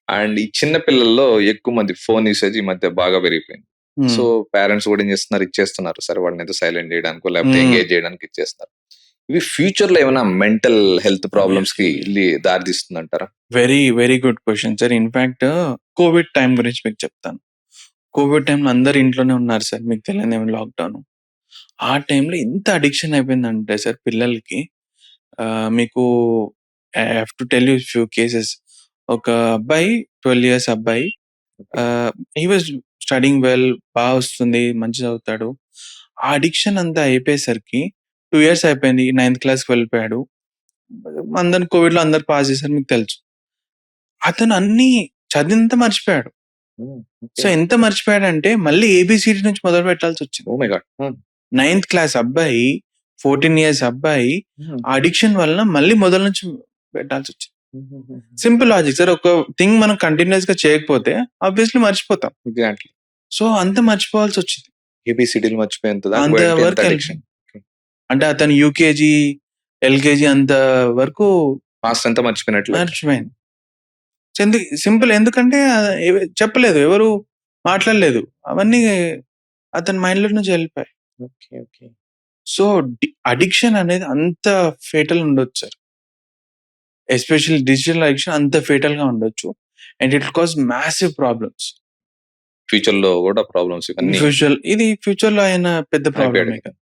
And ఈ చిన్న పిల్లల్లో ఎక్కువ మంది ఫోన్ యూసేజ్ ఈ మధ్య బాగా పెరిగిపోయింది. సో, హ్మ్. పేరెంట్స్ గూడా ఏం చేస్తున్నారు, ఇచ్చేస్తున్నారు. సరే వాళ్ళనేదో సైలెంట్ జేయడానికో, లేకపోతే హ్మ్. ఎంగేజ్ జేయడానికి ఇచ్చేస్తున్నారు. ఇవి ఫ్యూచర్‌లో ఏమైనా మెంటల్ హెల్త్ ప్రాబ్లమ్స్‌కి దారి తీస్తుందంటారా? Very, very good question sir. In fact Covid time గురించి మీకు చెప్తాను. కోవిడ్ టైమ్‌లో అందరూ ఇంట్లోనే ఉన్నారు సార్. మీకు తెలియనిదేమో లాక్‌డౌను. ఆ టైంలో ఎంత అడిక్షన్ అయిపోయిందంటే సార్ పిల్లలకి మీకు I have to tell you few cases. ఒక అబ్బాయి 12 ఇయర్స్ అబ్బాయి హి వాస్ స్టడీయింగ్ వెల్, వస్తుంది, మంచిగా చదువుతాడు. ఆ అడిక్షన్ అంతా అయిపోయేసరికి 2 ఇయర్స్ అయిపోయింది. నైన్త్ క్లాస్‌కి వెళ్ళిపోయాడు. అందరిని కోవిడ్‌లో అందరూ పాస్ చేశారు మీకు తెలుసు. అతను అన్నీ చదివిందంతా మర్చిపోయాడు. హ్మ్. So, okay. ఎంత మర్చిపోయాడంటే మళ్ళీ ఏబీసీడీ నుంచి మొదలు పెట్టాల్సొచ్చింది. Oh my God! హ్మ్. నైన్త్ క్లాస్ అబ్బాయి, 14 ఇయర్స్ అబ్బాయి హ్మ్. ఆ అడిక్షన్ వలన మళ్ళీ మొదలు నుంచి పెట్టాల్సొచ్చింది. హుహుహు. Simple logic sir. ఒక థింగ్ మనం కంటిన్యూయస్‌గా చేయకపోతే ఆబ్వియస్‌లీ మర్చిపోతాం. ఎగ్జాక్ట్‌లీ. సో, అంత మర్చిపోవాల్సొచ్చింది. ఏబీసీడీలు మర్చిపోయేంత దాకా అంత వాడికి ఎంత వరకు అడిక్షన్. అంటే అతను యూకేజీ, ఎల్‌కేజీ అంత వరకు పాస్ట్ అంతా మర్చిపోయినట్టు లెక్క. మర్చిపోయింది. సింపుల్ ఎందుకంటే చెప్పలేదు. ఎవరు మాట్లాడలేదు. అవన్నీ అతని మైండ్‌లో నుంచి ఎళ్ళిపోయాయి. ఓకే. ఓకే. సో, అడిక్షన్ అనేది అంత ఫేటల్ ఉండొచ్చు సార్. ఎస్పెషల్లీ డిజిటల్ అడిక్షన్ అంత ఫేటల్‌గా ఉండొచ్చు. And it will cause massive problems. ఫ్యూచర్‌లో గూడా ప్రాబ్లమ్స్ ఇవన్నీ ఇది ఫ్యూచర్‌లో అయిన పెద్ద ప్రాబ్లమే అయిపోయాడు. కదా!